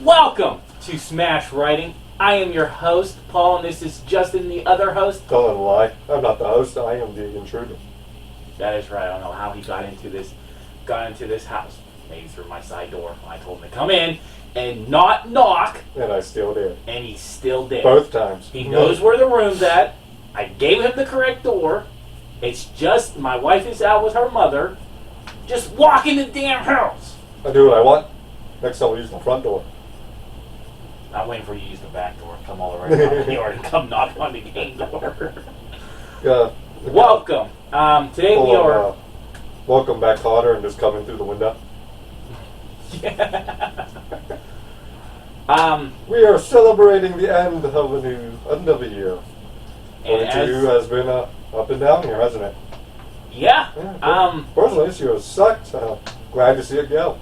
Welcome to Smash Writing. I am your host, Paul, and this is Justin, the other host. Don't lie. I'm not the host. I am the intruder. That is right. I don't know how he got into this house. Maybe through my side door. I told him to come in and not knock. And I still did. And he still did. Both times. He knows where the room's at. I gave him the correct door. It's just my wife is out with her mother. Just walk in the damn house. I do what I want. Next time we'll use the front door. I'm waiting for you to use the back door. Come all around the yard and come knock on the game door. Yeah. Welcome. Today we are... welcome back, Carter, and just coming through the window. Yeah. We are celebrating the end of a year. 22 has been up and down here, hasn't it? Yeah. Personally, this year has sucked. Glad to see it go.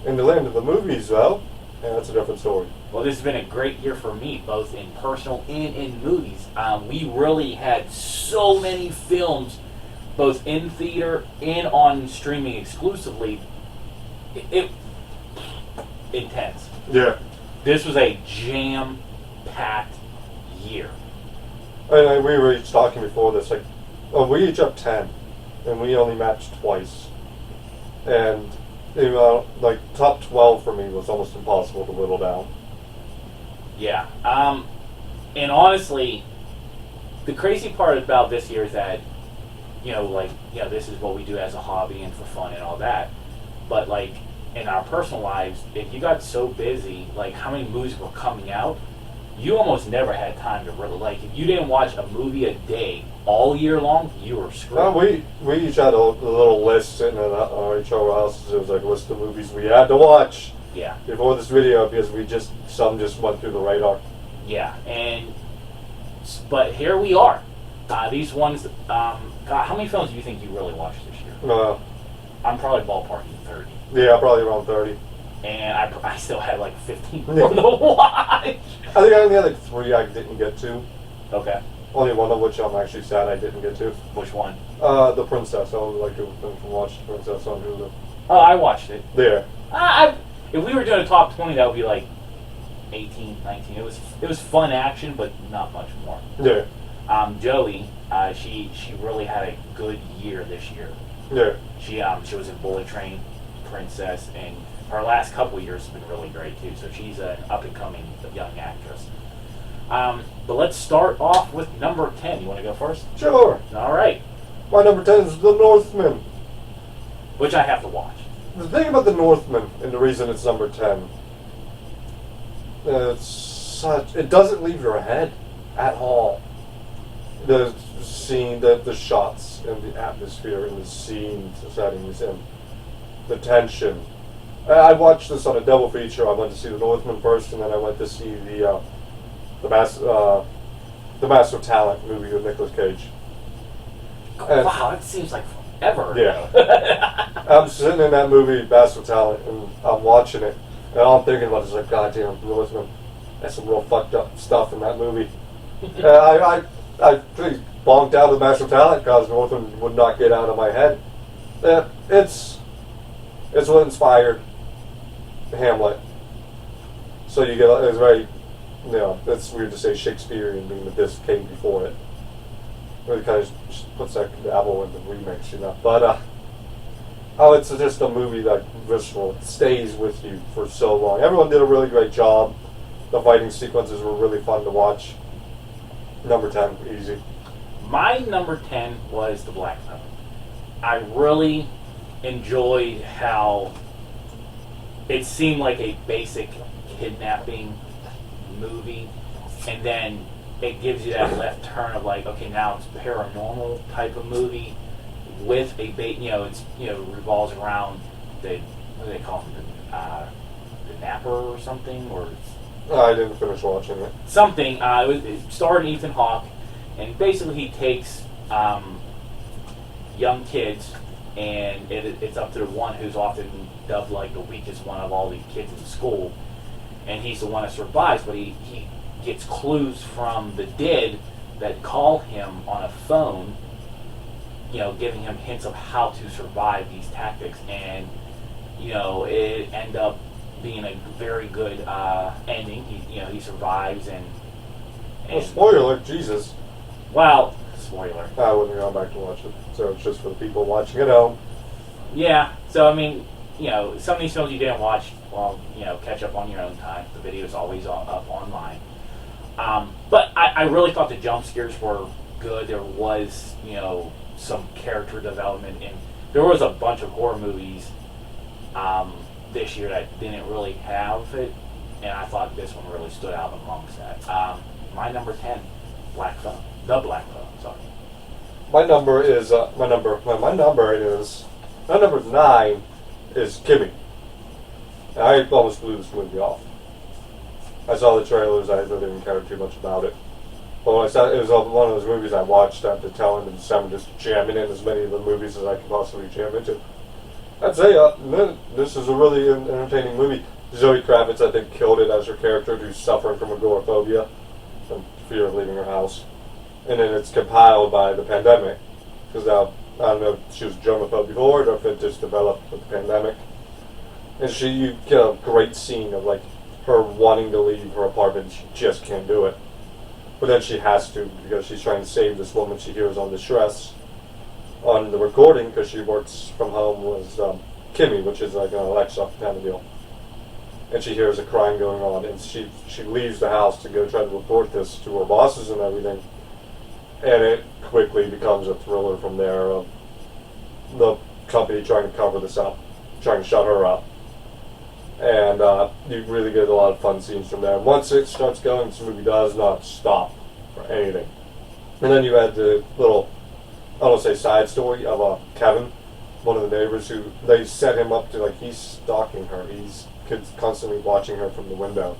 In the land of the movies, though, yeah, that's a different story. Well, this has been a great year for me, both in personal and in movies. We really had so many films, both in theater and on streaming exclusively. It intense. Yeah. This was a jam-packed year. And we were each talking before this, we each up 10, and we only matched twice. And, top 12 for me was almost impossible to whittle down. Yeah. And honestly, the crazy part about this year is that, this is what we do as a hobby and for fun and all that. But, in our personal lives, if you got so busy, how many movies were coming out, you almost never had time to really, if you didn't watch a movie a day all year long, you were screwed. We each had a little list sitting in our houses. It was a list of movies we had to watch. Yeah. Before this video, because some just went through the radar. Yeah, but here we are. These ones, God, how many films do you think you really watched this year? I'm probably ballparking 30. Yeah, probably around 30. And I still had 15 more to watch. I think I only had 3 I didn't get to. Okay. Only one of which I'm actually sad I didn't get to. Which one? The Princess. I would like to watch The Princess on Hulu. Oh, I watched it. Yeah. If we were doing a top 20, that would be 18, 19. It was fun action, but not much more. Yeah. Joey, she really had a good year this year. Yeah. She was in Bullet Train, Princess, and her last couple years have been really great too. So she's an up and coming young actress. But let's start off with number 10. You want to go first? Sure. All right. My number 10 is The Northman. Which I have to watch. The thing about The Northman, and the reason it's number 10, it doesn't leave your head at all. The scene, the shots, and the atmosphere, and the scene settings, and the tension. I watched this on a double feature. I went to see The Northman first, and then I went to see the Master of Talent movie with Nicolas Cage. Wow, it seems like forever. Yeah. I'm sitting in that movie, Master of Talent, and I'm watching it, and all I'm thinking about is goddamn, Northman. That's some real fucked up stuff in that movie. I pretty bonked out of Master of Talent because Northman would not get out of my head. It's what inspired Hamlet. So you get, it's very, it's weird to say Shakespearean, being that this came before it. It kind of puts that dabble in the remakes, But, it's just a movie that visceral. It stays with you for so long. Everyone did a really great job. The fighting sequences were really fun to watch. Number 10, easy. My number 10 was The Black Knight. I really enjoyed how it seemed like a basic kidnapping movie, and then it gives you that left turn of okay, now it's paranormal type of movie with a revolves around what do they call him, the napper or something, or I didn't finish watching it. Something. It starred Ethan Hawke, and basically he takes young kids, and it's up to the one who's often dubbed the weakest one of all these kids in school, and he's the one that survives, but he gets clues from the dead that call him on a phone, giving him hints of how to survive these tactics, and it end up being a very good ending. He survives and Well, spoiler alert, Jesus. well, spoiler. I wouldn't go back to watch it, so it's just for the people watching at home. Yeah. So I mean, some of these films you didn't watch, well, catch up on your own time. The video is always up online. But I really thought the jump scares were good. There was, some character development, and there was a bunch of horror movies this year that didn't really have it, and I thought this one really stood out amongst that. My number 10, Black Phone. The Black Phone, sorry. My number 9 is Kimmy. I almost blew this movie off. I saw the trailers, I really didn't care too much about it. But when I saw it was one of those movies I watched after telling in December, just jamming in as many of the movies as I could possibly jam into. I'd say this is a really entertaining movie. Zoe Kravitz, I think, killed it as her character, who's suffering from agoraphobia, from fear of leaving her house. And then it's compiled by the pandemic. Because I don't know if she was germaphobe before or if it just developed with the pandemic. And you get a great scene of her wanting to leave her apartment and she just can't do it. But then she has to because she's trying to save this woman she hears on distress. On the recording, because she works from home, was Kimmy, which is like an Alexa kind of deal. And she hears a crime going on, and she leaves the house to go try to report this to her bosses and everything. And it quickly becomes a thriller from there of the company trying to cover this up, trying to shut her up. And you really get a lot of fun scenes from there. Once it starts going, this movie does not stop for anything. And then you had the little, I don't want to say side story of Kevin, one of the neighbors who, they set him up to, he's stalking her. He's constantly watching her from the window.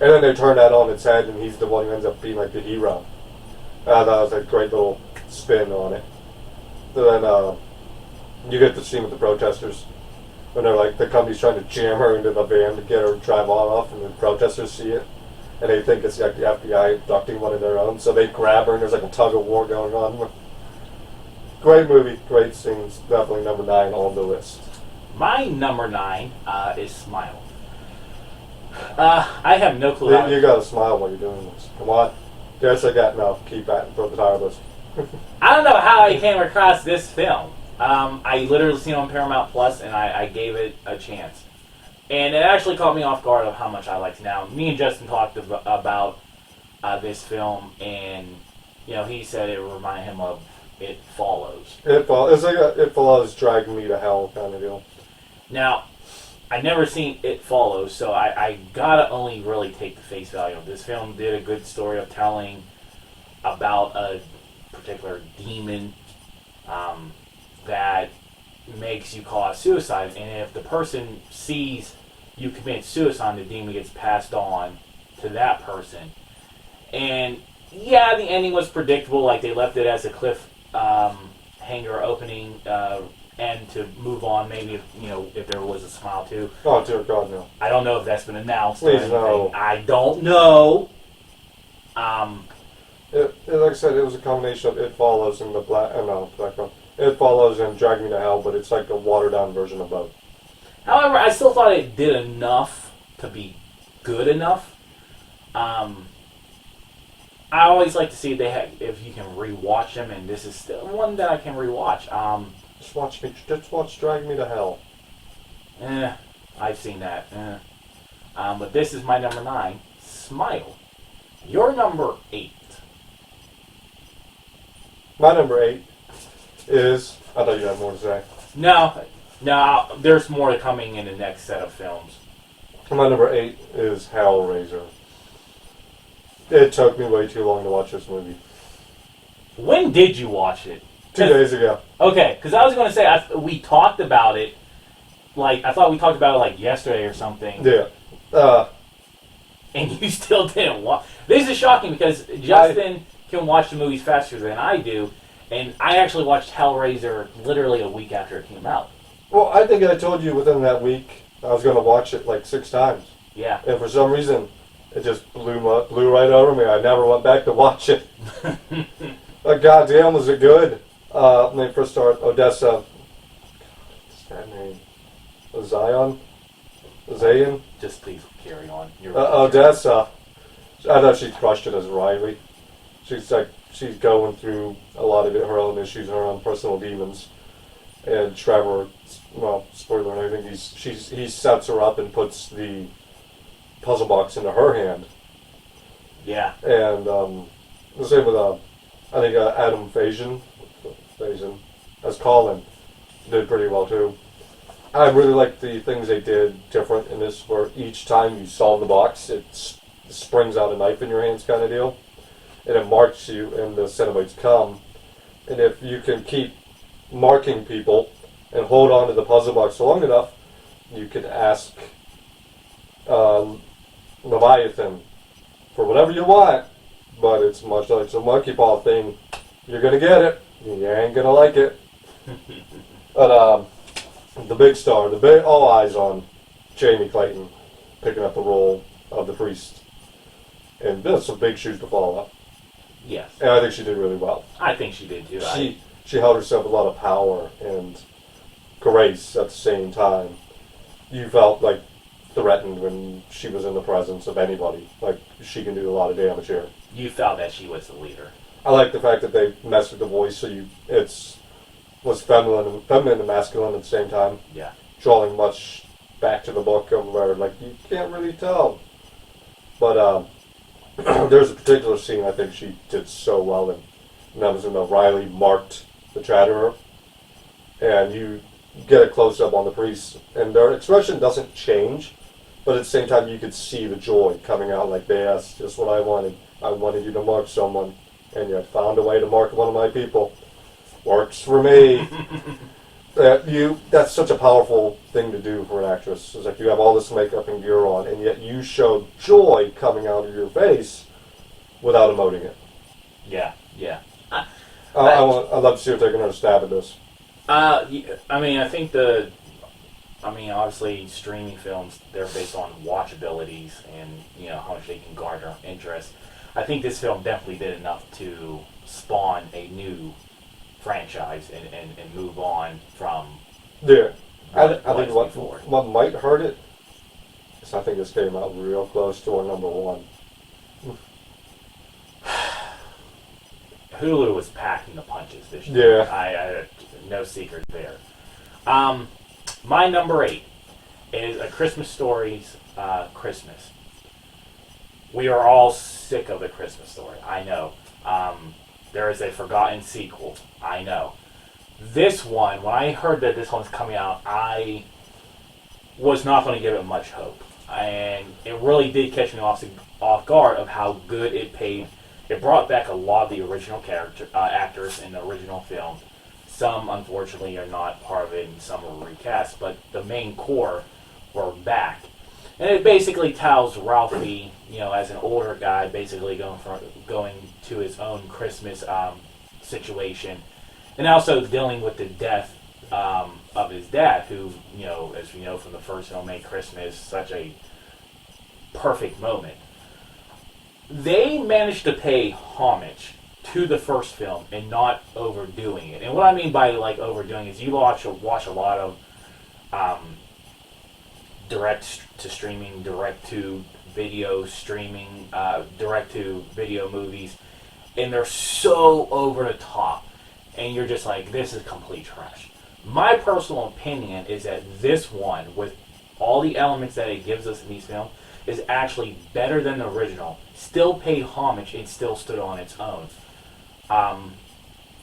And then they turn that on its head, and he's the one who ends up being the hero. That was a great little spin on it. Then you get the scene with the protesters. When they're the company's trying to jam her into the van to get her to drive off, and the protesters see it, and they think it's the FBI abducting one of their own, so they grab her, and there's a tug of war going on. Great movie, great scenes, definitely number 9 on the list. My number 9 is Smile. I have no clue. You gotta smile while you're doing this. Come on. Yes, I got no. Keep that and throw the tire list. I don't know how I came across this film. I literally seen it on Paramount Plus, and I gave it a chance. And it actually caught me off guard of how much I liked it. Now, me and Justin talked about this film, and he said it reminded him of It Follows. It's like It Follows, Drag Me to Hell kind of deal. Now, I never seen It Follows, so I gotta only really take the face value of this film. Did a good story of telling about a particular demon that makes you cause suicide, and if the person sees you commit suicide, the demon gets passed on to that person. And yeah, the ending was predictable. They left it as a cliffhanger opening end to move on. Maybe if there was a smile too. Oh dear God, no! I don't know if that's been announced. Please no. I don't know. Like I said, it was a combination of It Follows and the Black Phone. It Follows and Drag Me to Hell, but it's like a watered down version of both. However, I still thought it did enough to be good enough. I always like to see if you can rewatch them, and this is still one that I can rewatch. Just watch Drag Me to Hell. I've seen that. But this is my number 9, Smile. Your number 8. My number 8 is, I thought you had more to say. No, there's more coming in the next set of films. My number 8 is Hellraiser. It took me way too long to watch this movie. When did you watch it? 2 days ago. Okay, because I was going to say, we talked about it, I thought we talked about it yesterday or something. Yeah. And you still didn't watch. This is shocking because Justin can watch the movies faster than I do, and I actually watched Hellraiser literally a week after it came out. Well, I think I told you within that week I was going to watch it 6 times. Yeah. And for some reason, it just blew right over me. I never went back to watch it. But goddamn, was it good? When they first started, Odessa. What's that name? Zion? Zayn. Just please carry on. Odessa. I thought she crushed it as Riley. She's going through a lot of her own issues, her own personal demons. And Trevor, well, spoiler and everything, he sets her up and puts the puzzle box into her hand. Yeah. And the same with I think Adam Faison as Colin did pretty well too. I really like the things they did different in this, where each time you solve the box, it springs out a knife in your hands kind of deal, and it marks you, and the Cenobites come. And if you can keep marking people and hold on to the puzzle box long enough, you can ask Leviathan for whatever you want, but it's much like it's a monkey paw thing. You're gonna get it. You ain't gonna like it. But the big star, all eyes on Jamie Clayton picking up the role of the priest, and there's some big shoes to follow. Yes. And I think she did really well. I think she did too. She held herself with a lot of power and grace at the same time. You felt like threatened when she was in the presence of anybody. Like, she can do a lot of damage here. You felt that she was the leader. I like the fact that they messed with the voice, so was feminine and masculine at the same time. Yeah. Drawing much back to the book of where, like, you can't really tell. But there's a particular scene I think she did so well in. And that was when Riley marked the Chatterer. And you get a close-up on the priests, and their expression doesn't change, but at the same time you could see the joy coming out, like, they asked just what I wanted. I wanted you to mark someone, and you found a way to mark one of my people. Works for me. That's such a powerful thing to do for an actress. It's like you have all this makeup and gear on, and yet you show joy coming out of your face without emoting it. Yeah, yeah. I'd love to see her take another stab at this. Obviously streaming films, they're based on watchabilities and, how much they can garner interest. I think this film definitely did enough to spawn a new franchise and move on from. Yeah. I think what what might hurt it is I think this came out real close to our number one. Hulu was packing the punches this year. Yeah. I no secret there. My number 8 is A Christmas Story's Christmas. We are all sick of A Christmas Story. I know. There is a forgotten sequel. I know. This one, when I heard that this one's coming out, I was not going to give it much hope. And it really did catch me off guard of how good it paid. It brought back a lot of the original actors in the original film. Some, unfortunately, are not part of it, and some were recast, but the main core were back. And it basically tells Ralphie, as an older guy, basically going to his own Christmas situation, and also dealing with the death of his dad, who, as we know from the first film, made Christmas such a perfect moment. They managed to pay homage to the first film and not overdoing it. And what I mean by overdoing is you watch a lot of direct to streaming, direct to video streaming, direct to video movies, and they're so over the top, and you're just like, this is complete trash. My personal opinion is that this one, with all the elements that it gives us in these films, is actually better than the original. Still paid homage and still stood on its own.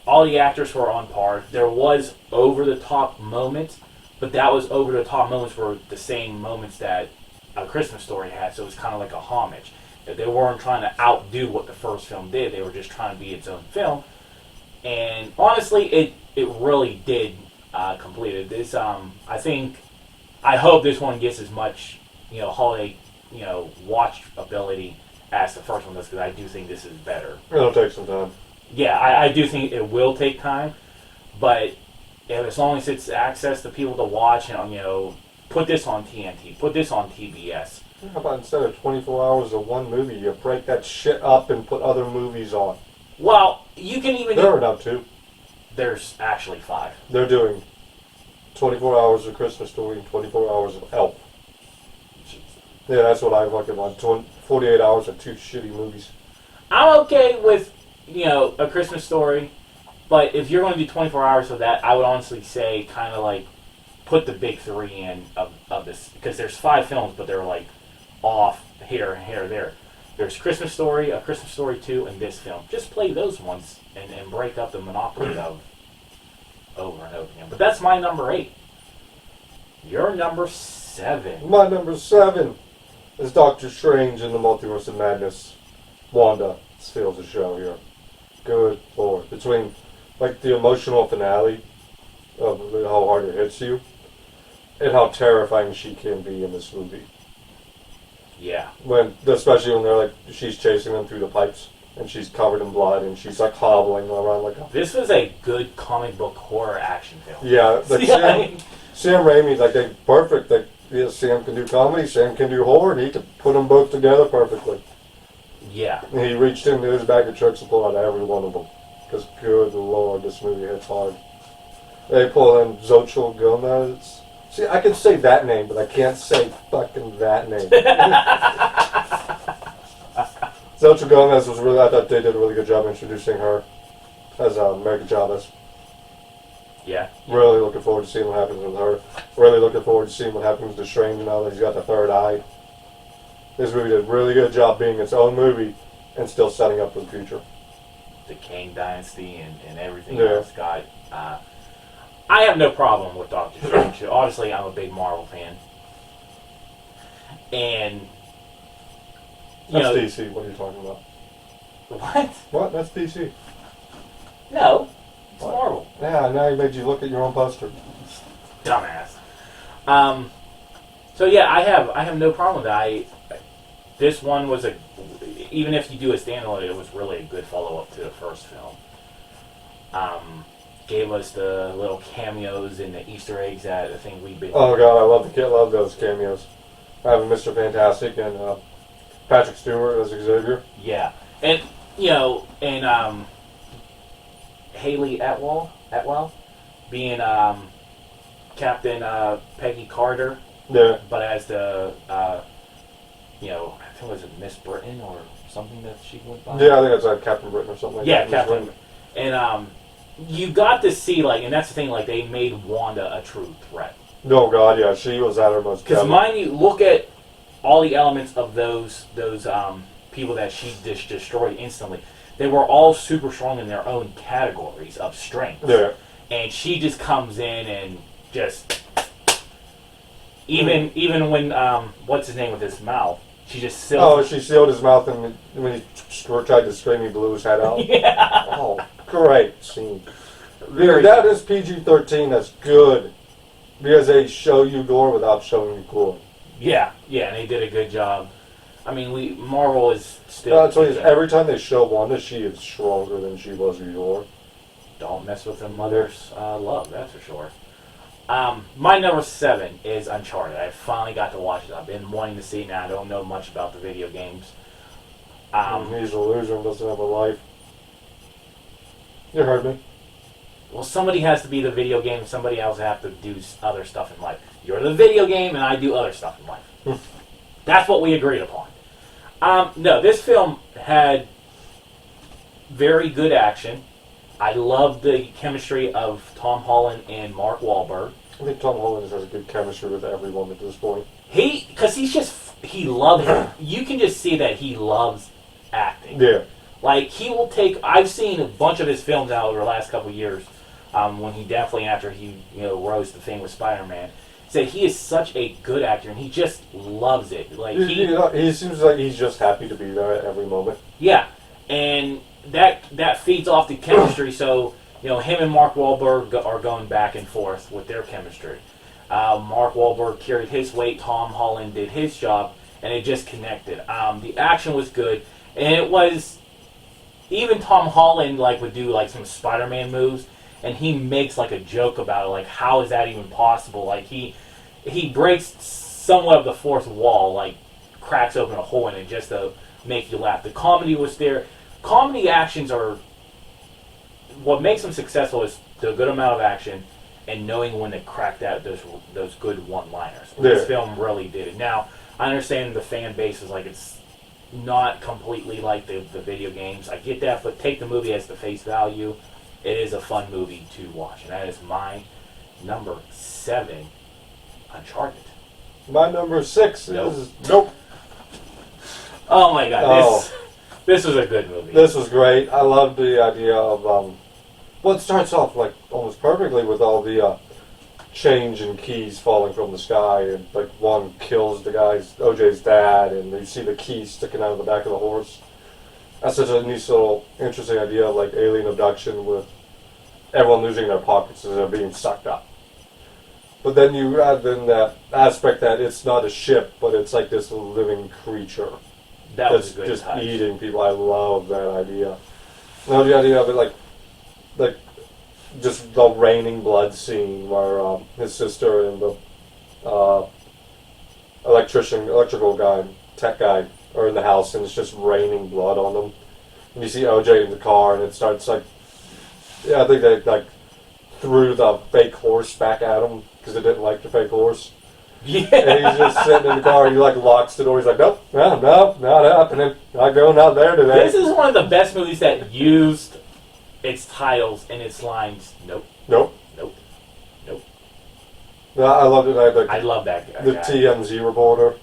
All the actors were on par. There was over-the-top moments, but that was over-the-top moments were the same moments that A Christmas Story had, so it was kind of like a homage. They weren't trying to outdo what the first film did. They were just trying to be its own film. And honestly, it really did complete it. This, I hope this one gets as much, holiday, watch ability as the first one does, because I do think this is better. It'll take some time. Yeah, I do think it will take time, but as long as it's access to people to watch, and put this on TNT, put this on TBS. How about instead of 24 hours of one movie, you break that shit up and put other movies on? Well, you can even. There are now 2. There's actually 5. They're doing 24 hours of Christmas Story and 24 hours of Elf. Yeah, that's what I fucking want. 48 hours of 2 shitty movies. I'm okay with, A Christmas Story, but if you're going to do 24 hours of that, I would honestly say kind of like put the big 3 in of this, because there's 5 films, but they're like off here and here, there. There's Christmas Story, A Christmas Story 2, and this film. Just play those ones and break up the monopoly of over and over again. But that's my number 8. Your number 7. My number 7 is Doctor Strange in the Multiverse of Madness. Wanda steals the show here. Good lord. Between like the emotional finale of how hard it hits you and how terrifying she can be in this movie. Yeah. Especially when they're like, she's chasing them through the pipes and she's covered in blood and she's like hobbling around like a... This was a good comic book horror action film. Yeah, like Sam Raimi, like they perfect. Like, yeah, Sam can do comedy, Sam can do horror, and he could put them both together perfectly. Yeah. And he reached into his bag of tricks and pulled out every one of them. Because good lord, this movie hits hard. They pull in Xochitl Gomez. See, I can say that name, but I can't say fucking that name. Xochitl Gomez was really, I thought they did a really good job introducing her as America Chavez. Yeah. Really looking forward to seeing what happens with her. Really looking forward to seeing what happens to Strange now that he's got the third eye. This movie did a really good job being its own movie and still setting up for the future. The Kang Dynasty and everything Yeah. else. God, I have no problem with Doctor Strange. Obviously, I'm a big Marvel fan. And, That's DC. What are you talking about? What? What? That's DC. No. It's What? Marvel. Yeah, now you made you look at your own poster. Dumbass. So yeah, I have no problem with that. This one was even if you do a standalone, it was really a good follow up to the first film. Gave us the little cameos and the Easter eggs that I think we've been. Oh god, I love those cameos. Having Mr. Fantastic and Patrick Stewart as Xavier. Yeah, and Haley Atwell being Captain Peggy Carter. Yeah. But as the I think was it Miss Britain or something that she went by. Yeah, I think it's like Captain Britain or something like that. Yeah, Captain. And you got to see and that's the thing, they made Wanda a true threat. No god, yeah, she was at her most. Because mind you, look at all the elements of those people that she just destroyed instantly. They were all super strong in their own categories of strength. Yeah. And she just comes in and just even when what's his name with his mouth, she just sealed. Oh, she sealed his mouth, and when he tried to scream, he blew his head out. Yeah. Oh, great scene. Very That good. is PG-13. That's good because they show you gore without showing you gore. Yeah, and they did a good job. I mean, Marvel is still. That's what every time they show Wanda, she is stronger than she was before. Don't mess with her mother's love, that's for sure. My number 7 is Uncharted. I finally got to watch it. I've been wanting to see it now. I don't know much about the video games. He's a loser and doesn't have a life. You heard me. Well, somebody has to be the video game. Somebody else has to do other stuff in life. You're the video game, and I do other stuff in life. That's what we agreed upon. No, this film had very good action. I love the chemistry of Tom Holland and Mark Wahlberg. I think Tom Holland has a good chemistry with everyone at this point. Because he loves it. You can just see that he loves acting. Yeah. He will take. I've seen a bunch of his films out over the last couple of years. When he definitely after he rose to fame with Spider-Man, said he is such a good actor and he just loves it. He seems like he's just happy to be there at every moment. Yeah, and that feeds off the chemistry. So him and Mark Wahlberg are going back and forth with their chemistry. Mark Wahlberg carried his weight. Tom Holland did his job, and it just connected. The action was good, and it was. Even Tom Holland would do some Spider-Man moves, and he makes a joke about it, how is that even possible? He breaks somewhat of the fourth wall, cracks open a hole in it just to make you laugh. The comedy was there. Comedy actions are what makes them successful is the good amount of action and knowing when to crack those good one-liners. This film really did it. Now, I understand the fan base is like it's not completely like the video games. I get that, but take the movie as the face value. It is a fun movie to watch, and that is my number 7, Uncharted. My number 6 Nope. is nope. Oh my god, this was a good movie. This was great. I love the idea of well, it starts off like almost perfectly with all the change in keys falling from the sky, and like one kills the guy's OJ's dad, and you see the keys sticking out of the back of the horse. That's such a nice little interesting idea of like alien abduction with everyone losing their pockets as they're being sucked up. But then you add in that aspect that it's not a ship, but it's like this living creature That was that's a good just touch. eating people. I love that idea. Now the idea of it like just the raining blood scene where his sister and the electrical guy, tech guy, are in the house, and it's just raining blood on them. And you see OJ in the car, and it starts like, I think they like threw the fake horse back at him because they didn't like the fake horse. Yeah. And he's just sitting in the car, and he like locks the door. He's like, nope, no, not happening. Not going out there today. This is one of the best movies that used its titles and its lines. Nope. Nope. Nope. Nope. No, I loved it. I love that guy. The TMZ reporter.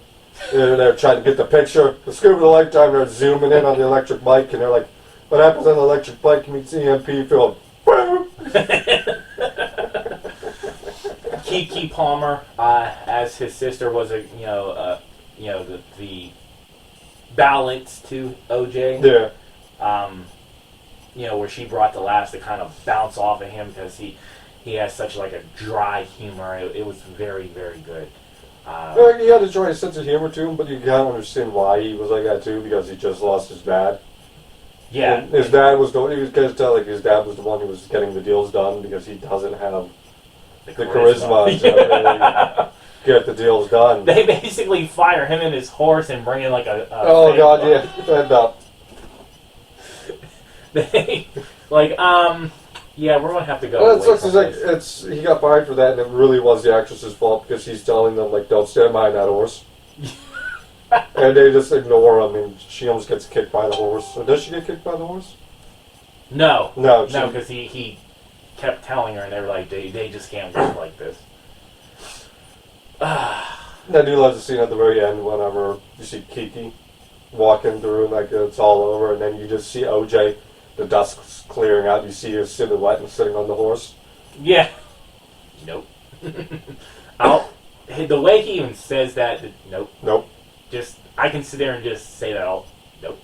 They're trying to get the picture. The Scoop of the Lifetime, they're zooming in on the electric bike, and they're like, what happens on the electric bike meets EMP field? Boom! Keke Palmer, as his sister, was the balance to OJ. Yeah. Where she brought the laughs to kind of bounce off of him because he has such like a dry humor. It was very, very good. He had a dry sense of humor to him, but you can't understand why he was like that too, because he just lost his dad. Yeah. And his dad was going to tell like his dad was the one who was getting the deals done because he doesn't have the charisma to really get the deals done. They basically fire him and his horse and bring in like a oh god, yeah. And they like yeah, we're gonna have to go. well, away it's from like this. he got fired for that, and it really was the actress's fault because he's telling them like, don't stand behind that horse. And they just ignore him, and she almost gets kicked by the horse. Or does she get kicked by the horse? No, No, because he kept telling her, and they were like, they just can't work like this. I do love the scene at the very end whenever you see Kiki walking through, and like it's all over, and then you just see OJ, the dusk's clearing out, you see his silhouette and sitting on the horse. Yeah. Nope. The way he even says that, nope. Nope. Just, I can sit there and just say that all. Nope.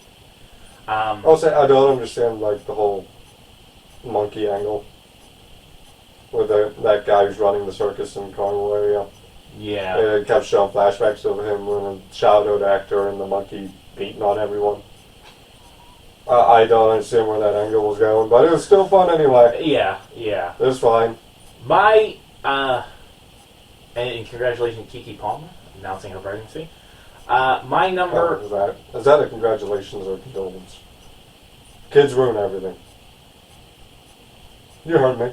Also, I don't understand like the whole monkey angle with that guy who's running the circus in Carnival area. Yeah. And it kept showing flashbacks of him when a childhood actor and the monkey beating on everyone. I don't understand where that angle was going, but it was still fun anyway. Yeah. It was fine. My, and congratulations Keke Palmer, announcing her pregnancy. My number... Is that a congratulations or condolence? Kids ruin everything. You heard me.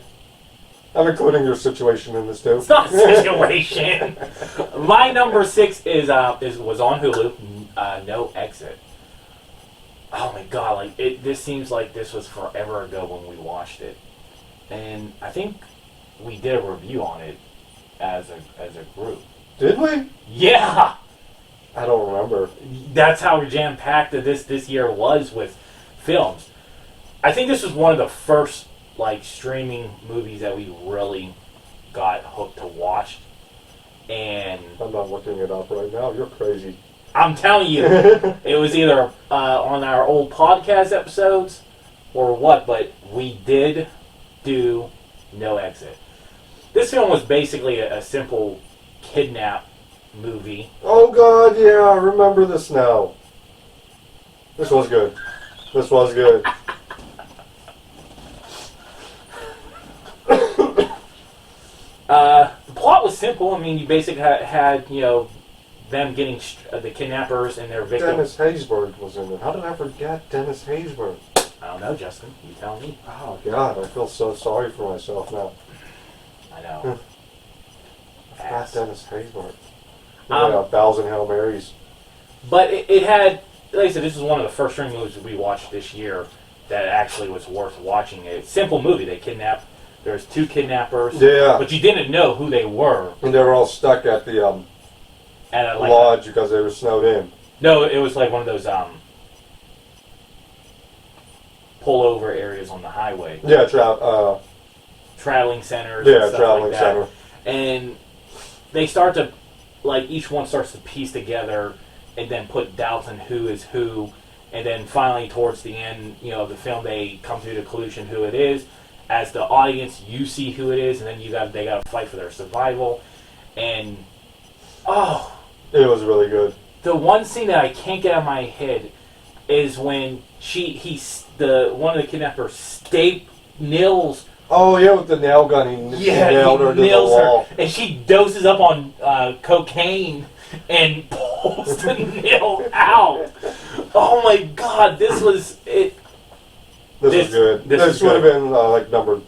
I'm including your situation in this too. It's not a situation. My number 6 was on Hulu. No Exit. Oh my god! Like this seems like this was forever ago when we watched it, and I think we did a review on it as a group. Did we? Yeah. I don't remember. That's how jam packed this year was with films. I think this was one of the first like streaming movies that we really got hooked to watch, and I'm not looking it up right now. You're crazy. I'm telling you, it was either on our old podcast episodes or what, but we did do No Exit. This film was basically a simple kidnap movie. Oh god, yeah, I remember this now. This was good. This was good. The plot was simple. I mean, you basically had them getting the kidnappers and their victim. Dennis Haysbert was in it. How did I forget Dennis Haysbert? I don't know, Justin. You tell me. Oh god, I feel so sorry for myself now. I know. I forgot Dennis Haysbert. Yeah, 1,000 Hail Marys. But it had, like I said, this is one of the first string movies we watched this year that actually was worth watching. A simple movie. They kidnapped. There's 2 kidnappers. Yeah. But you didn't know who they were. And they were all stuck at the lodge because they were snowed in. No, it was like one of those pull-over areas on the highway. Yeah, traveling centers. Yeah, and stuff traveling like that. center. And they start to, like, each one starts to piece together and then put doubts on who is who. And then finally, towards the end, of the film, they come to the conclusion who it is. As the audience, you see who it is, and then they got to fight for their survival. And it was really good. The one scene that I can't get out of my head is when one of the kidnappers nails. Oh yeah, with the nail gun, he nailed her to the wall, and she doses up on cocaine and pulls the nail out. Oh my God, this was it. This was good. This would have been like number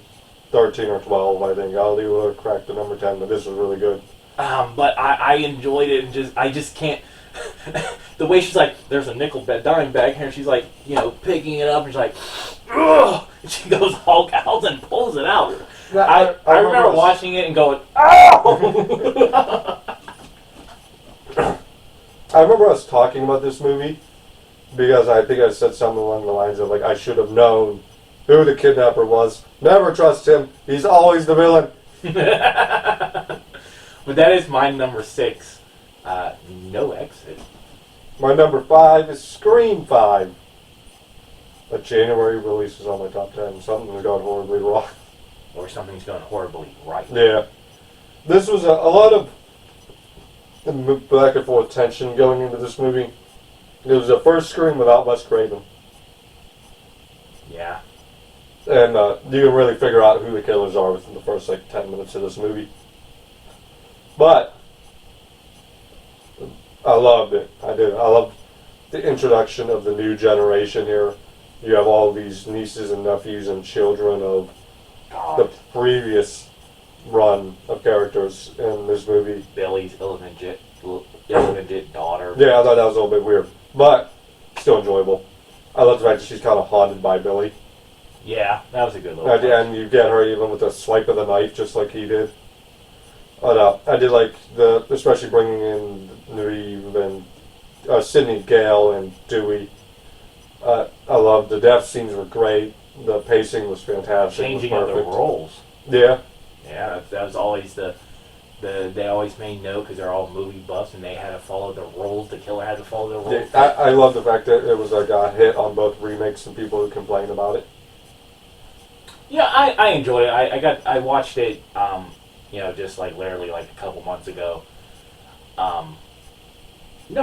13 or 12, I think. Ali would have cracked the number 10, but this was really good. But I enjoyed it, and I just can't. The way she's like, there's a nickel dime bag here, and she's like, picking it up, and she's like, ugh! And she goes Hulk out and pulls it out. I remember watching it and going, oh! I remember us talking about this movie because I think I said something along the lines of, like, I should have known who the kidnapper was. Never trust him. He's always the villain. But that is my number 6. No Exit. My number 5 is Scream 5. A January release is on my top 10. Something's gone horribly wrong. Or something's going horribly right. Yeah. This was a lot of back and forth tension going into this movie. It was the first Scream without Wes Craven. Yeah. And you can really figure out who the killers are within the first 10 minutes of this movie. But I loved it. I did. I loved the introduction of the new generation here. You have all these nieces and nephews and children of the previous run of characters in this movie. Billy's illegitimate daughter. Yeah, I thought that was a little bit weird, but still enjoyable. I love the fact that she's kind of haunted by Billy. Yeah, that was a good little And you get her even with a swipe of the knife, just like he did. But I did like especially bringing in Neve and Sidney Gale and Dewey. I loved the death scenes were great. The pacing was fantastic. Changing of the roles. Yeah. Yeah, that was always they always made note because they're all movie buffs and they had to follow the rules. The killer had to follow the rules. Yeah, I love the fact that it was like a hit on both remakes and people who complained about it. Yeah, I enjoyed it. I watched it, just like literally like a couple months ago. No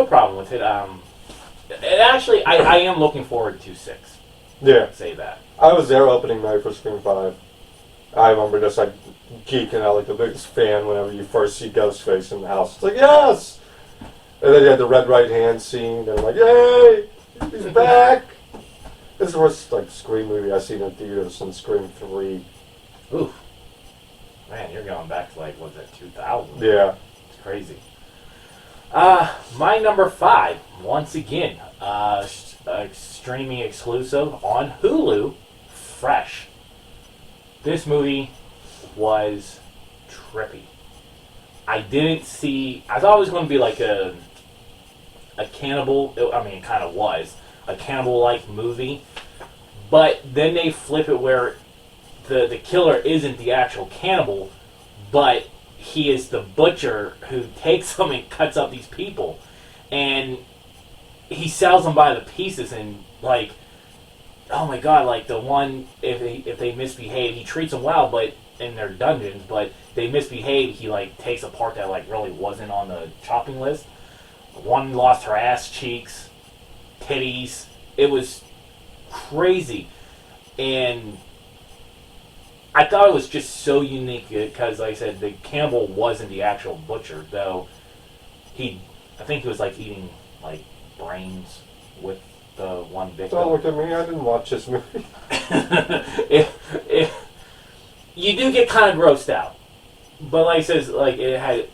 problem with it. And actually, I am looking forward to 6. Yeah. I'd say that. I was there opening night for Scream 5. I remember just like geeking out like the biggest fan whenever you first see Ghostface in the house. It's like, yes! And then you had the red right hand scene, and I'm like, yay! He's back! This is the first Scream movie I've seen in theaters since Scream 3. Oof. Man, you're going back to 2000? Yeah. It's crazy. My number 5, once again, streaming exclusive on Hulu, Fresh. This movie was trippy. I thought it was going to be like a cannibal, I mean it kind of was, a cannibal-like movie, but then they flip it where the killer isn't the actual cannibal, but he is the butcher who takes them and cuts up these people. And he sells them by the pieces and oh my God, the one, if they misbehave, he treats them well, but in their dungeons, but they misbehave, he takes a part that really wasn't on the chopping list. One lost her ass cheeks, titties. It was crazy. And I thought it was just so unique because, like I said, the cannibal wasn't the actual butcher, though I think he was eating brains with the one victim. Don't look at me, I didn't watch this movie. if you do get kind of grossed out, but like I says, it had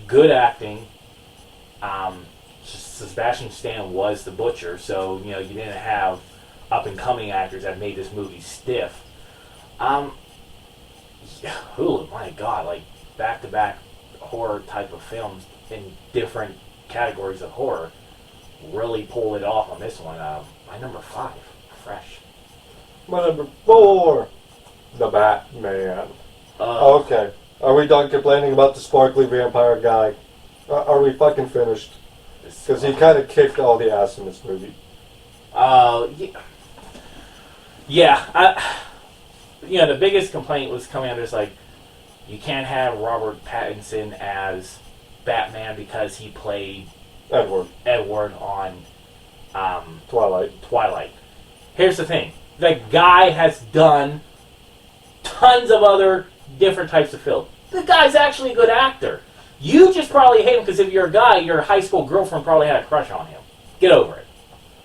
good acting. Sebastian Stan was the Butcher, so you didn't have up and coming actors that made this movie stiff. My God, like back to back horror type of films in different categories of horror really pulled it off on this one. My number 5, fresh. My number 4, the Batman. Okay, are we done complaining about the sparkly vampire guy? Are we fucking finished? Because he kind of kicked all the ass in this movie. Yeah. The biggest complaint was coming out of this, like, you can't have Robert Pattinson as Batman because he played Edward on Twilight. Here's the thing. The guy has done tons of other different types of films. The guy's actually a good actor. You just probably hate him because if you're a guy, your high school girlfriend probably had a crush on him. Get over it.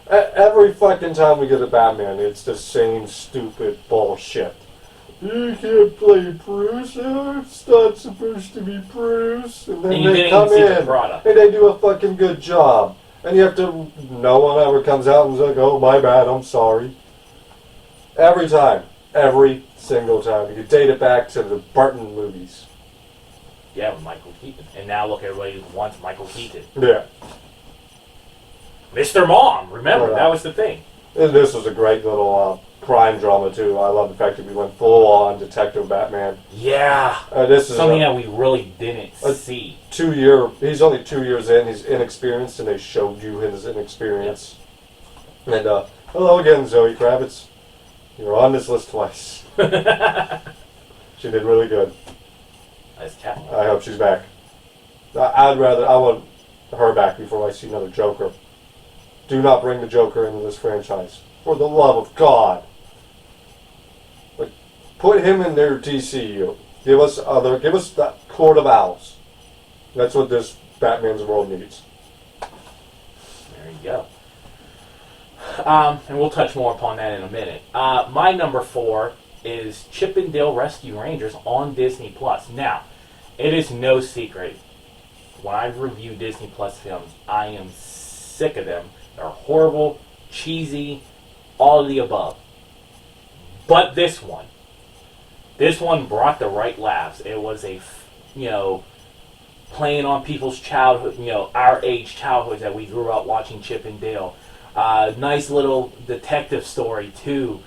Every fucking time we get a Batman, it's the same stupid bullshit. You can't play Bruce. It's not supposed to be Bruce. And then they come in and they do a fucking good job. And you have to, no one ever comes out and is like, oh, my bad, I'm sorry. Every time. Every single time. You can date it back to the Burton movies. Yeah, with Michael Keaton. And now look, everybody wants Michael Keaton. Yeah. Mr. Mom, remember, that was the thing. And this was a great little crime drama, too. I love the fact that we went full-on Detective Batman. Yeah. This is something that we really didn't see. He's only 2 years in. He's inexperienced, and they showed you his inexperience. Yep. And, hello again, Zoe Kravitz. You're on this list twice. She did really good. As Catwoman. I hope she's back. I want her back before I see another Joker. Do not bring the Joker into this franchise. For the love of God. Like, put him in their DCU. Give us that Court of Owls. That's what this Batman's world needs. There you go. And we'll touch more upon that in a minute. My number 4 is Chippendale Rescue Rangers on Disney+. Now, it is no secret, when I review Disney Plus films, I am sick of them. They're horrible, cheesy, all of the above. But this one brought the right laughs. It was playing on people's childhood, our age childhoods that we grew up watching Chippendale. Nice little detective story, too.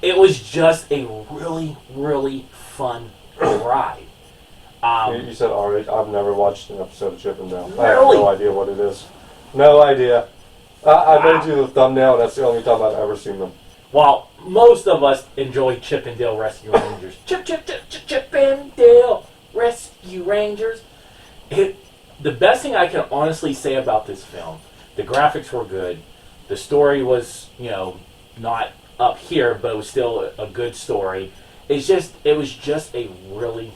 It was just a really, really fun ride. You said our age. I've never watched an episode of Chippendale. Really? I have no idea what it is. No idea. I made you the thumbnail, and that's the only time I've ever seen them. Well, most of us enjoy Chippendale Rescue Rangers. Chippendale Rescue Rangers. The best thing I can honestly say about this film, the graphics were good. The story was, not up here, but it was still a good story. It was just a really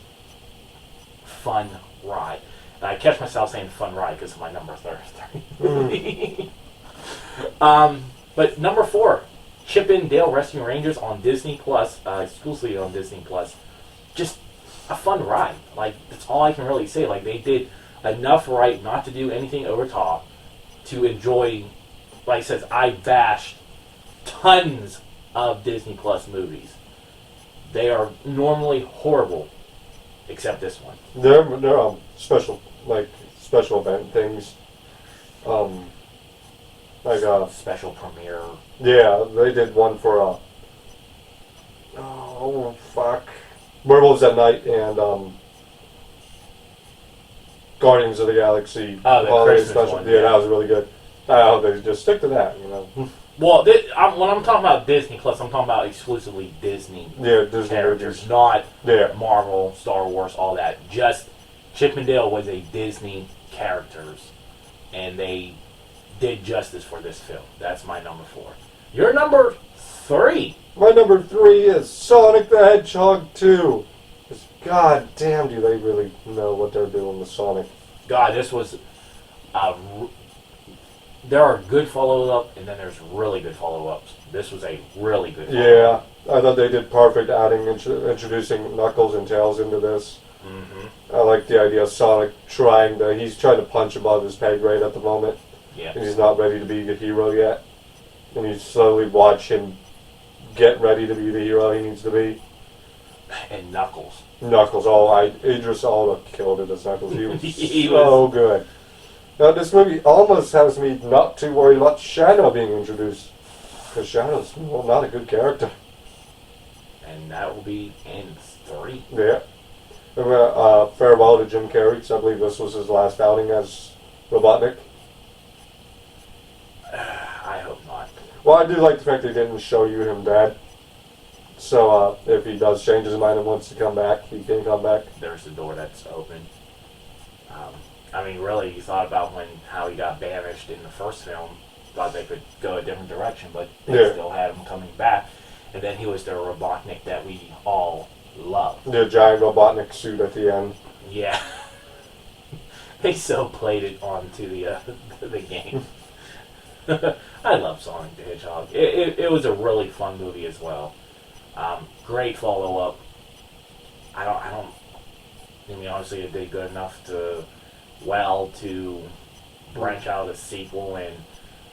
fun ride. And I catch myself saying fun ride because of my number 3. But number 4, Chippendale Rescue Rangers on Disney Plus, exclusively on Disney Plus. Just a fun ride. Like, that's all I can really say. Like, they did enough right not to do anything over top to enjoy. Like I said, I bashed tons of Disney Plus movies. They are normally horrible, except this one. They're special event things. Special premiere. Yeah, they did one for Werewolves at Night and Guardians of the Galaxy. Oh, the Christmas special one. Yeah, that was really good. I hope they just stick to that, Well, when I'm talking about Disney Plus, I'm talking about exclusively Disney. Yeah, Disney characters, not Marvel, Star Wars, all that. Just Chippendale was a Disney characters, and they did justice for this film. That's my number 4. Your number 3. My number 3 is Sonic the Hedgehog 2. God damn, do they really know what they're doing with Sonic? God, this was there are good follow-up, and then there's really good follow-ups. This was a really good follow-up. Yeah, I thought they did perfect introducing Knuckles and Tails into this. Mm-hmm. I like the idea of Sonic he's trying to punch above his pay grade at the moment. Yeah. And he's not ready to be the hero yet. And you slowly watch him get ready to be the hero he needs to be. And Knuckles. Knuckles, Idris Elba killed it as Knuckles. He was He so good. Now this movie almost has me not too worried about Shadow being introduced. Because Shadow's not a good character. And that will be in 3. Yeah. Farewell to Jim Carrey, 'cause I believe this was his last outing as Robotnik. I hope not. Well, I do like the fact they didn't show you him dead. So if he does change his mind and wants to come back, he can come back. There's the door that's open. I mean, really, you thought about how he got banished in the first film. Thought they could go a different direction, but they still had him coming back. And then he was the Robotnik that we all love. The giant Robotnik suit at the end. Yeah. They so played it onto the game. I love Sonic the Hedgehog. It was a really fun movie as well. Great follow-up. I mean, honestly, it did good enough to branch out a sequel, and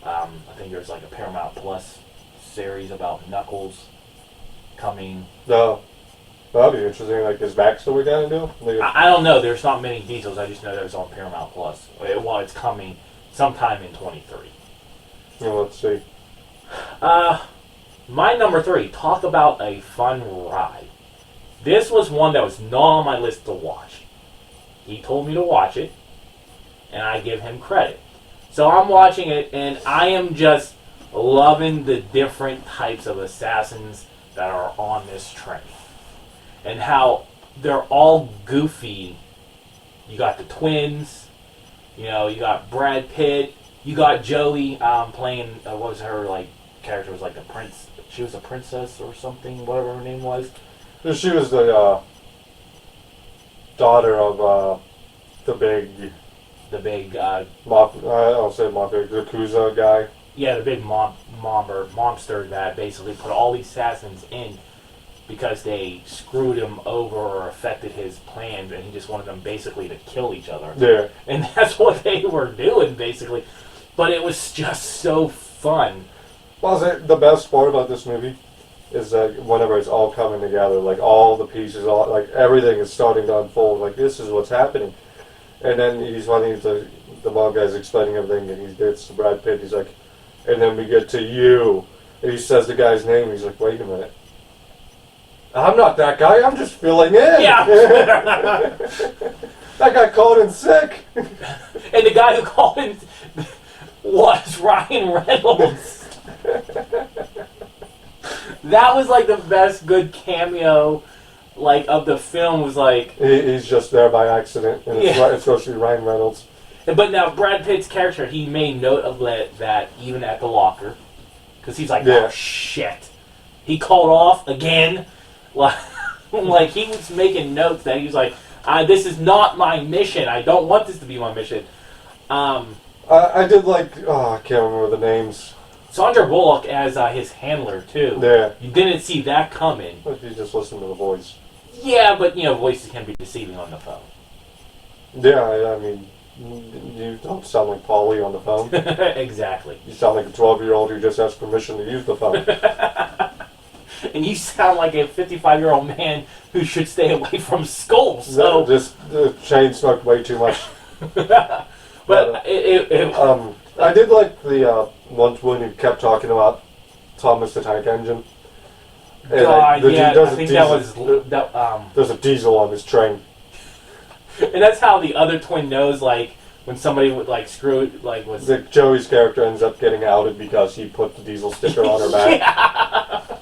I think there's like a Paramount Plus series about Knuckles coming. No. That'd be interesting, like his backstory down to do. I don't know. There's not many details. I just know that it's on Paramount Plus. Well, it's coming sometime in 23. Well, let's see. My number 3. Talk about a fun ride. This was one that was not on my list to watch. He told me to watch it, and I give him credit. So I'm watching it, and I am just loving the different types of assassins that are on this train. And how they're all goofy. You got the twins, you got Brad Pitt, you got Joey playing, what was her, character was like a prince. She was a princess or something, whatever her name was. She was the daughter of the big... I'll say mafia, Yakuza guy. Yeah, the big mobster that basically put all these assassins in because they screwed him over or affected his plans, and he just wanted them basically to kill each other. Yeah. And that's what they were doing, basically. But it was just so fun. Well, the best part about this movie is that whenever it's all coming together, like all the pieces, everything is starting to unfold, like this is what's happening. And then the mom guy's explaining everything, and he gets to Brad Pitt, he's like, and then we get to you. And he says the guy's name, and he's like, wait a minute. I'm not that guy, I'm just filling in. Yeah. That guy called in sick. And the guy who called in was Ryan Reynolds. That was like the best good cameo of the film was like... He's just there by accident, and it's supposed to be Ryan Reynolds. But now Brad Pitt's character, he made note of that even at the locker. Because he's like, oh shit. He called off again. Like he was making notes that he was like, this is not my mission. I don't want this to be my mission. I did I can't remember the names. Sandra Bullock as his handler too. Yeah. You didn't see that coming. If you just listen to the voice. Yeah, but voices can be deceiving on the phone. Yeah, I mean, you don't sound like Paulie on the phone. Exactly. You sound like a 12-year-old who just asked permission to use the phone. And you sound like a 55-year-old man who should stay away from skulls. So just chain smoked way too much. But I did like the ones when you kept talking about Thomas the Tank Engine. God, I think that was... There's a diesel on this train. And that's how the other twin knows, when somebody would, screw it, was... Joey's character ends up getting outed because he put the diesel sticker on her back. Yeah.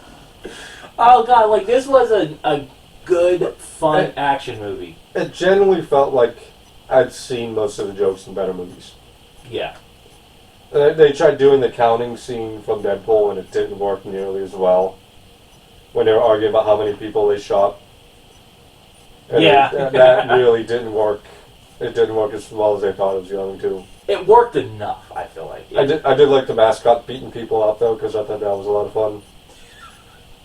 Oh, God, this was a good, fun action movie. It genuinely felt like I'd seen most of the jokes in better movies. Yeah. They tried doing the counting scene from Deadpool, and it didn't work nearly as well. When they were arguing about how many people they shot. And that really didn't work. It didn't work as well as they thought it was going to. It worked enough, I feel like. I did like the mascot beating people up, though, because I thought that was a lot of fun.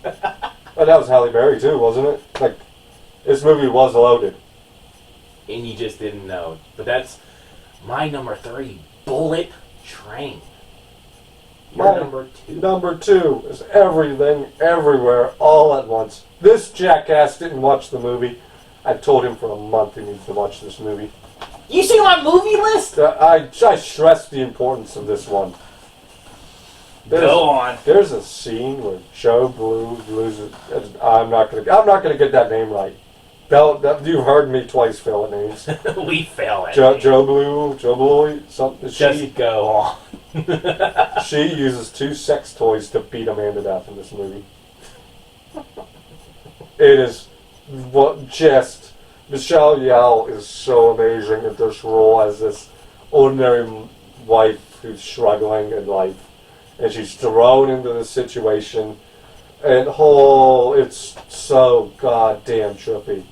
And that was Halle Berry, too, wasn't it? This movie was loaded. and you just didn't know. But that's my number 3, Bullet Train. Your My number 2. Number 2 is Everything, Everywhere, All at Once. This jackass didn't watch the movie. I told him for a month he needs to watch this movie. You see my movie list? I stress the importance of this one. Go on. There's a scene where Joe Blue loses. I'm not gonna get that name right. You've heard me twice fail at names. We fail at Joe Blue, something. Just go on. She uses 2 sex toys to beat a man to death in this movie. It is just Michelle Yeoh is so amazing at this role as this ordinary wife who's struggling in life. And she's thrown into this situation, and it's so goddamn trippy.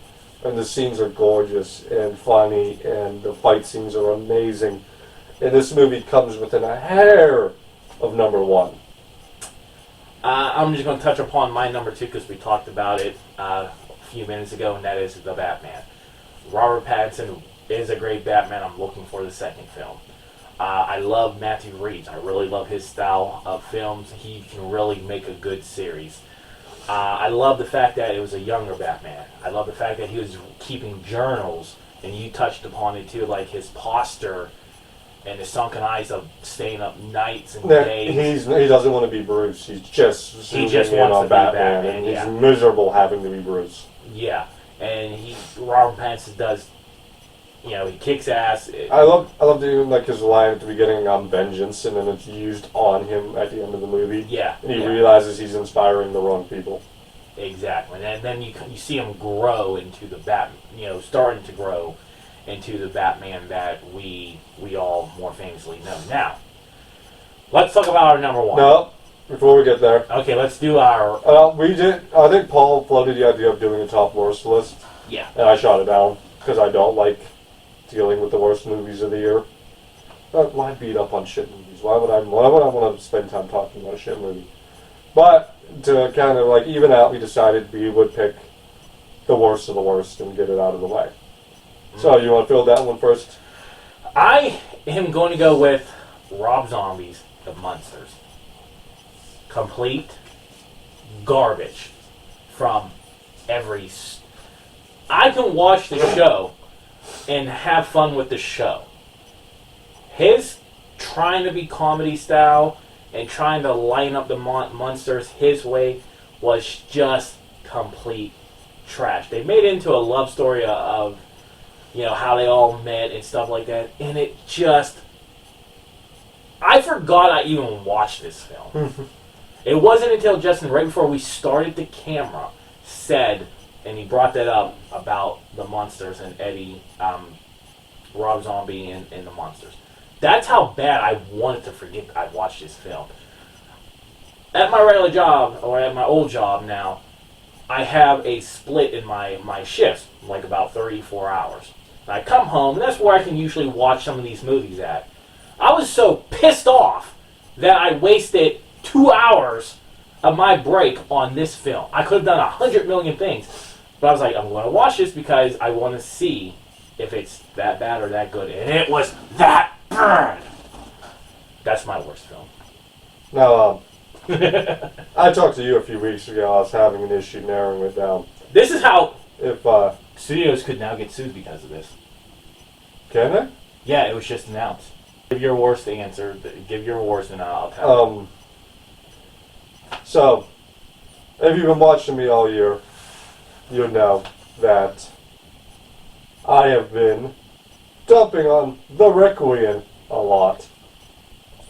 And the scenes are gorgeous and funny, and the fight scenes are amazing. And this movie comes within a hair of number 1. I'm just going to touch upon my number 2 because we talked about it a few minutes ago, and that is The Batman. Robert Pattinson is a great Batman. I'm looking for the second film. I love Matthew Reeves. I really love his style of films. He can really make a good series. I love the fact that it was a younger Batman. I love the fact that he was keeping journals, and you touched upon it too, like his posture and the sunken eyes of staying up nights and days. He doesn't want to be Bruce. He's just zooming in on Batman, and he's miserable having to be Bruce. Yeah, and Robert Pattinson does. He kicks ass. I love even like his line at the beginning on vengeance, and then it's used on him at the end of the movie. Yeah, and he realizes he's inspiring the wrong people. Exactly, and then you see him grow into the starting to grow into the Batman that we all more famously know. Now, let's talk about our number 1. No, before we get there. Okay, let's do our. I think Paul floated the idea of doing a top worst list. Yeah. And I shot it down because I don't like dealing with the worst movies of the year. But why beat up on shit movies? Why would I want to spend time talking about a shit movie? But to kind of like even out, we decided we would pick the worst of the worst and get it out of the way. So you want to fill that one first? I am going to go with Rob Zombie's The Munsters. Complete garbage from every. I can watch the show and have fun with the show. His trying to be comedy style and trying to line up the monsters his way was just complete trash. They made it into a love story of how they all met and stuff like that, and it just. I forgot I even watched this film. It wasn't until Justin, right before we started the camera, said, and he brought that up about the monsters and Eddie, Rob Zombie and the monsters. That's how bad I wanted to forget I watched this film. At my regular job, or at my old job now, I have a split in my shifts, like about 34 hours. And I come home, and that's where I can usually watch some of these movies at. I was so pissed off that I wasted 2 hours of my break on this film. I could have done 100 million things. But I was like, I'm going to watch this because I want to see if it's that bad or that good. And it was that bad. That's my worst film. Now, I talked to you a few weeks ago. I was having an issue narrowing it down. This is how if studios could now get sued because of this. Can they? Yeah, it was just announced. Give your worst answer. Give your worst, and I'll tell you. So, if you've been watching me all year, you know that I have been dumping on The Requiem a lot.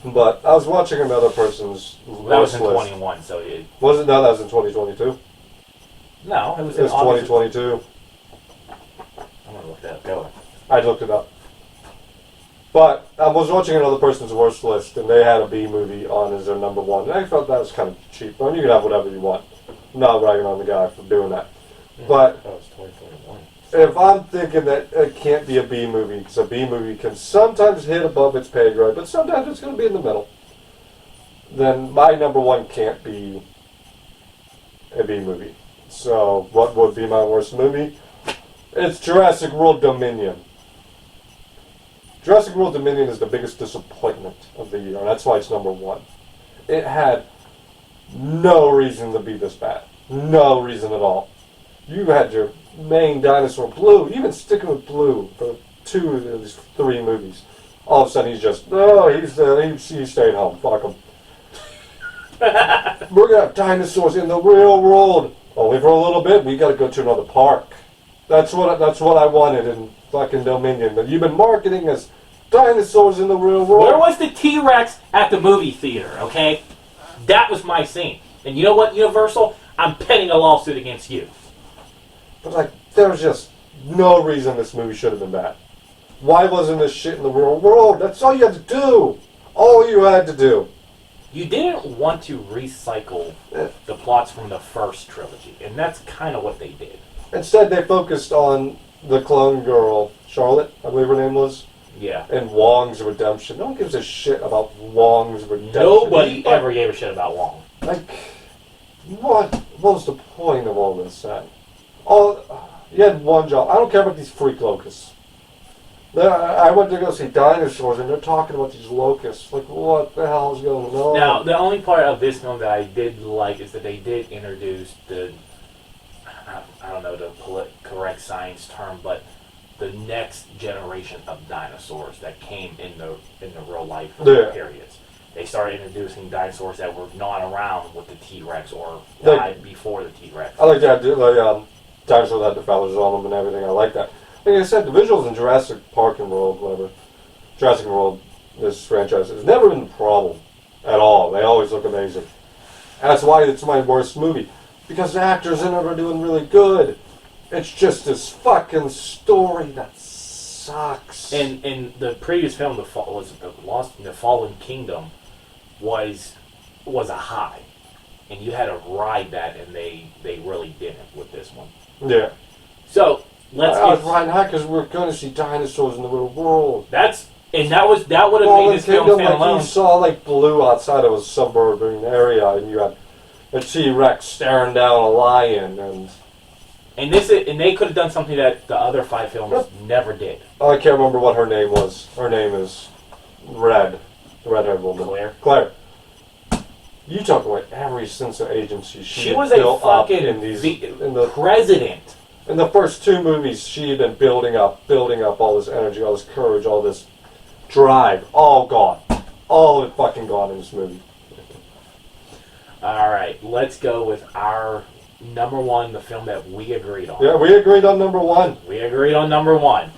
But I was watching another person's That was in list. 21, so it... Was it? No, that was in 2022. No, it was It in was August. 2022. I'm going to look that up. Go. I looked it up. But I was watching another person's worst list, and they had a B movie on as their number 1. And I felt that was kind of cheap. But you can have whatever you want. I'm not ragging on the guy for doing that. But that was 2021. if I'm thinking that it can't be a B movie, because a B movie can sometimes hit above its pay grade, but sometimes it's going to be in the middle, then my number 1 can't be a B movie. So what would be my worst movie? It's Jurassic World Dominion. Jurassic World Dominion is the biggest disappointment of the year, and that's why it's number one. It had no reason to be this bad. No reason at all. You had your main dinosaur, Blue. You've been sticking with Blue for 2 of these 3 movies. All of a sudden, he's just, he stayed home. Fuck him. We're going to have dinosaurs in the real world. Only for a little bit. We got to go to another park. That's what I wanted in fucking Dominion. But you've been marketing as dinosaurs in the real world. Where was the T-Rex at the movie theater, okay? That was my scene. And you know what, Universal? I'm penning a lawsuit against you. But, there's just no reason this movie should have been bad. Why wasn't this shit in the real world? That's all you had to do. All you had to do. You didn't want to recycle the plots from the first trilogy, and that's kind of what they did. Instead, they focused on the clone girl, Charlotte, I believe her name was. Yeah. And Wong's redemption. No one gives a shit about Wong's redemption. Nobody ever gave a shit about Wong. What was the point of all this then? You had one job. I don't care about these freak locusts. I went to go see dinosaurs, and they're talking about these locusts. What the hell is going on? Now, the only part of this film that I did like is that they did introduce I don't know the correct science term, but the next generation of dinosaurs that came in the real life periods. They started introducing dinosaurs that were not around with the T-Rex or died before the T-Rex. I like that. Dinosaurs that had the feathers on them and everything. I like that. Like I said, the visuals in Jurassic Park and World, whatever, Jurassic World, this franchise, has never been a problem at all. They always look amazing. And that's why it's my worst movie. Because the actors in it are doing really good. It's just this fucking story that sucks. And the previous film, the Fallen Kingdom, was a high, and you had to ride that, and they really didn't with this one. Yeah. So I was riding high because we're going to see dinosaurs in the real world. That would have made this film stand alone. You saw Blue outside of a suburban area, and you had a T-Rex staring down a lion, and they could have done something that the other 5 films never did. I can't remember what her name was. Her name is Red. The red-haired woman. Claire. You talk about every sense of agency she was a fucking president. In the first 2 movies, she had been building up all this energy, all this courage, all this drive. All gone. All of it fucking gone in this movie. All right, let's go with our number 1, the film that we agreed on. Yeah, we agreed on number 1. We agreed on number 1.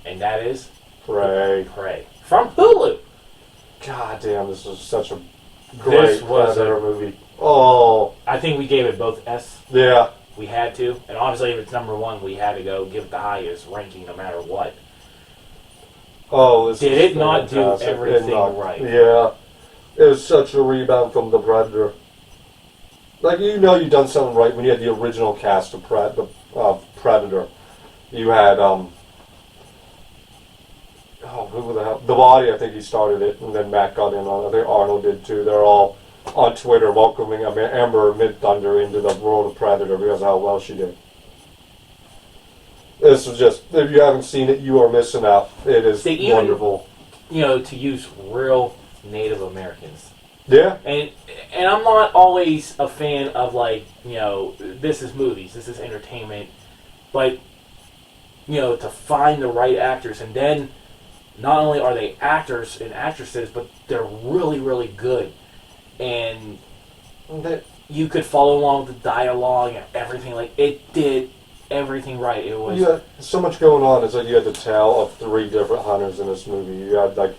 And that is Prey. From Hulu. God damn, this was such a great Predator movie. Oh. I think we gave it both S. Yeah. We had to. And honestly, if it's number 1, we had to go give it the highest ranking no matter what. Oh, this Did it not do everything right? Yeah. It was such a rebound from the Predator. You've done something right when you had the original cast of Predator. You had, who the hell? The Body, I think he started it, and then Matt got in on it. I think Arnold did too. They're all on Twitter welcoming Amber Mid-Thunder into the world of Predator because of how well she did. This was just, if you haven't seen it, you are missing out. It is wonderful. To use real Native Americans. Yeah. And I'm not always a fan of this is movies, this is entertainment, but to find the right actors, and then not only are they actors and actresses, but they're really, really good. And you could follow along with the dialogue and everything. It did everything right. It was... You had so much going on. It's you had the tale of 3 different hunters in this movie. You had,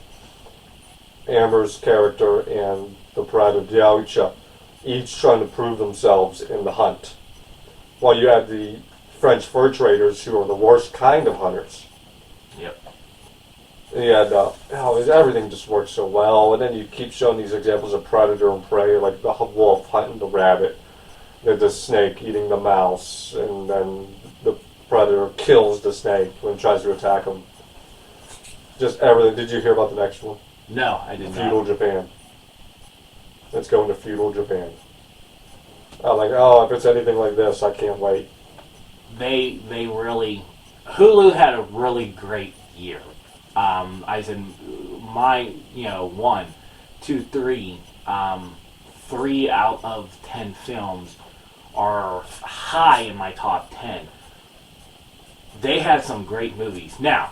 Amber's character and the Predator, Diawicha, each trying to prove themselves in the hunt. While you had the French fur traders, who are the worst kind of hunters. Yep. And you had, everything just worked so well. And then you keep showing these examples of Predator and prey, like the wolf hunting the rabbit, the snake eating the mouse, and then the Predator kills the snake when it tries to attack him. Just everything. Did you hear about the next one? No, I didn't. Feudal Japan. Let's go into feudal Japan. I'm like, if it's anything like this, I can't wait. they really Hulu had a really great year. I said my 1, 2, 3, 3 out of 10 films are high in my top 10. They had some great movies. Now,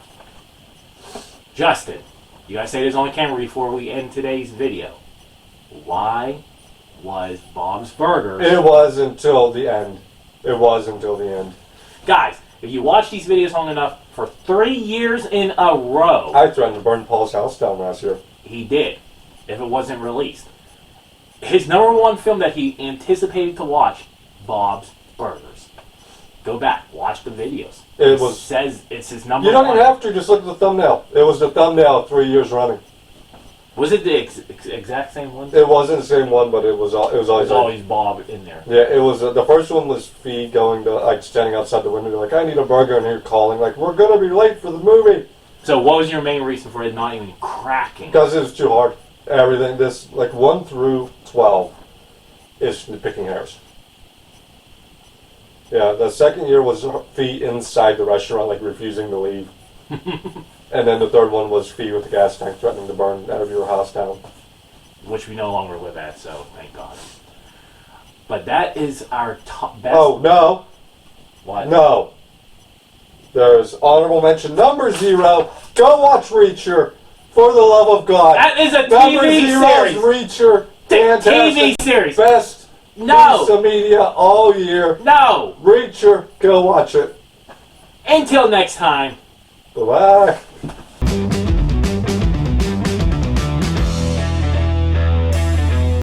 Justin, you gotta say this on camera before we end today's video. Why was Bob's Burgers? It was until the end. It was until the end. Guys, if you watch these videos long enough, for 3 years in a row, I threatened to burn Paul's house down last year. he did, if it wasn't released. His number one film that he anticipated to watch, Bob's Burgers. Go back, watch the videos. It was. Says it's his number You don't one. even have to. Just look at the thumbnail. It was the thumbnail 3 years running. Was it the exact same one? It wasn't the same one, but it was. It was always. There's always Bob in there. Yeah, it was. The first one was Fee going to standing outside the window, like, I need a burger, and you're calling, like, we're gonna be late for the movie. So what was your main reason for it not even cracking? Because it was too hard. Everything, this, like 1 through 12 is picking hairs. Yeah, the second year was Fee inside the restaurant, like refusing to leave. And then the third one was Fee with the gas tank threatening to burn out of your house down. Which we no longer live at, so thank God. But that is our top best. Oh, no. What? No. There's honorable mention number 0. Go watch Reacher. For the love of God. That is a Number TV 0 series. is Reacher. TV Fantastic. series. Best No. piece of media all year. No. Reacher. Go watch it. Until next time. Bye-bye.